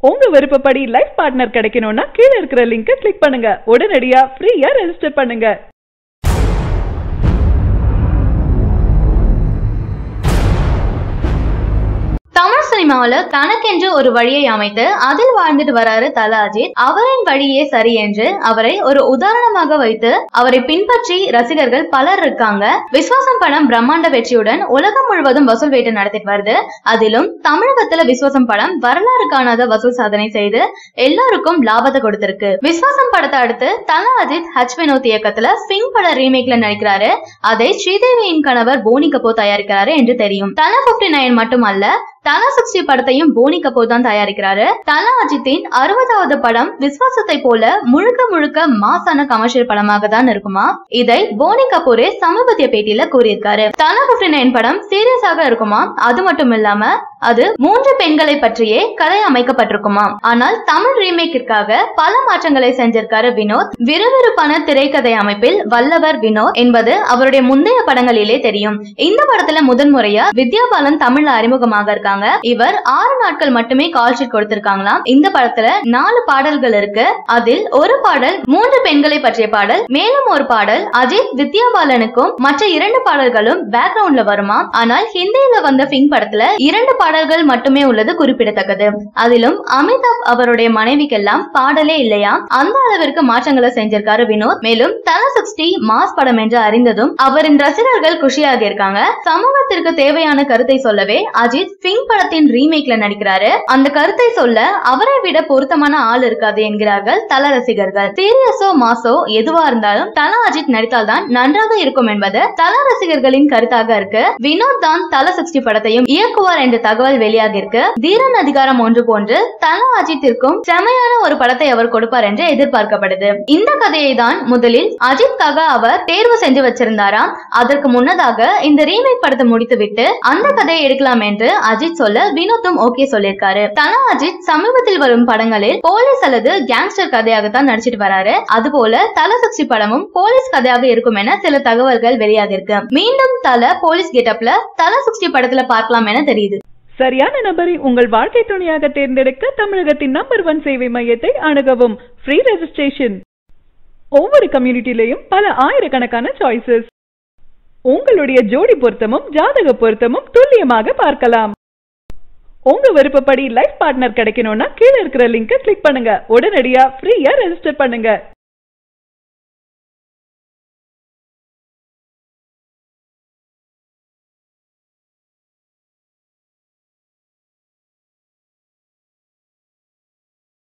உங்க விருப்பப்படி life partner கிடைக்கணும்னா கீழ இருக்கிற லிங்கை கிளிக் பண்ணுங்க. உடனடியா ஃப்ரீயா ரெஜிஸ்டர் பண்ணுங்க. தமிழ் சினிமாவில தனக்கென்று ஒரு வழியை அமைத்து அதில் வாழ்ந்துட்டு வராரு தல அஜித். அவரின் வழியே சரி என்று அவரை ஒரு உதாரணமாக வைத்து அவரை பின்பற்றி ரசிகர்கள் பலர் இருக்காங்க. விஸ்வாசம் படம் பிரம்மாண்ட வெற்றியுடன் உலகம் முழுவதும் வசூல் வேட்டை நடத்திட்டு வருது. அதிலும் தமிழகத்துல விஸ்வாசம் படம் வரலாறு காணாத வசூல் சாதனை செய்து எல்லாருக்கும் லாபத்தை கொடுத்திருக்கு. விஸ்வாசம் படத்தை அடுத்து தல அஜித் ஹச் வினோத் இயக்கத்துல சிங் பட ரீமேக்ல நடிக்கிறாரு. அதை ஸ்ரீதேவியின் கணவர் போனி கபூர் தயாரிக்கிறாரு என்று தெரியும். தல 59 மட்டுமல்ல, தல 60 படத்தையும் போனி கபூர் தான் தயாரிக்கிறாரு. தல அஜித்தின் 60வது படம் விஸ்வாசத்தை போல முழுக்க முழுக்க மாசான கமர்ஷியல் படமாக தான் இருக்குமா? இதை போனி கபூரே சமீபத்திய பேட்டியில கூறியிருக்காரு. தல 59 படம் சீரியஸாக இருக்குமா? அது மட்டும் இல்லாம அது 3 பெண்களை பற்றியே கதை அமைக்கப்பட்டிருக்குமா? ஆனால் தமிழ் ரீமேக்கிற்காக பல மாற்றங்களை செஞ்சிருக்காரு வினோத். விறுவிறுப்பான திரைக்கதை அமைப்பில் வல்லவர் வினோத் என்பது அவருடைய முந்தைய படங்களிலே தெரியும். இந்த படத்துல முதன்முறையா வித்யா பாலன் தமிழ்ல அறிமுகமாக இருக்காங்க. இவர் 6 நாட்கள் மட்டுமே கால் ஷீட் கொடுத்திருக்காங்களாம். இந்த படத்துல 4 பாடல்கள் இருக்கு. அதில் ஒரு பாடல் 3 பெண்களை பற்றிய பாடல், மேலும் ஒரு பாடல் அஜித் வித்யா பாலனுக்கும், மற்ற 2 பாடல்களும் பேக்ரவுண்ட்ல வருமா. ஆனால் ஹிந்தியில வந்த பிங்க் படத்துல 2 பாடல்கள் மட்டுமே உள்ளது குறிப்பிடத்தக்கது. அதிலும் அமிதாப் அவருடைய மனைவிக்கெல்லாம் பாடலே இல்லையா. அந்த அளவிற்கு மாற்றங்களை செஞ்சிருக்காரு வினோத். மேலும் தல 60 மாஸ் படம் என்று அறிந்ததும் அவரின் ரசிகர்கள் குஷியாக இருக்காங்க. சமூகத்திற்கு தேவையான கருத்தை சொல்லவே அஜித் பிங்க் படத்தின் ரீமேக்ல நடிக்கிறாரு. அந்த கருத்தை சொல்ல அவரை விட பொருத்தமான ஆள் இருக்காது என்கிறார்கள் தல ரசிகர்கள். சீரியஸோ மாசோ எதுவா இருந்தாலும் தல அஜித் நடித்தால்தான் நன்றாக இருக்கும் என்பது தல ரசிகர்களின் கருத்தாக இருக்கு. வினோத் தான் தல 60 படத்தையும் இயக்குவார் என்ற தகவல் வெளியாகி இருக்கு. தீரன் அதிகாரம் 1 போன்று தல அஜித்திற்கும் செமையான ஒரு படத்தை அவர் கொடுப்பார் என்று எதிர்பார்க்கப்படுது. இந்த கதையை தான் முதலில் அஜித்காக அவர் தேர்வு செஞ்சு வச்சிருந்தாராம். அதற்கு முன்னதாக இந்த ரீமேக் படத்தை முடித்துவிட்டு அந்த கதையை எடுக்கலாம் என்று அஜித் சொல்ல வினோத்தும் ஓகே சொல்லிருக்காரு. தல அஜித் சமீபத்தில் வரும் படங்களில் போலீஸ் அல்லது கேங்ஸ்டர் கதையாகத்தான் நடிச்சிட்டு வராரு. அதுபோல தல 60 படமும் போலீஸ் கதையாக இருக்கும் என சில தகவல்கள் வெளியாக இருக்கு. மீண்டும் தல போலீஸ் கெட்டப்ல தல 60 படத்துல பார்க்கலாம் என தெரியுது. சரியான நபரை உங்கள் வாழ்க்கை துணையாக தேர்ந்தெடுக்க தமிழகத்தின் நம்பர் 1 சேவை மையத்தை அணுகவும். Free registration. ஒவ்வொரு கம்யூனிட்டிலையும் பல ஆயிரக்கணக்கான சாய்ஸஸ். உங்களுடைய ஜோடி பொருத்தமும் ஜாதக பொருத்தமும் துல்லியமாக பார்க்கலாம். உங்க விருப்பப்படி லைஃப் பார்ட்னர் கிடைக்கணும்னா கீழ இருக்கிற லிங்கை கிளிக் பண்ணுங்க. உடனடியா ஃப்ரீயா ரெஜிஸ்டர் பண்ணுங்க.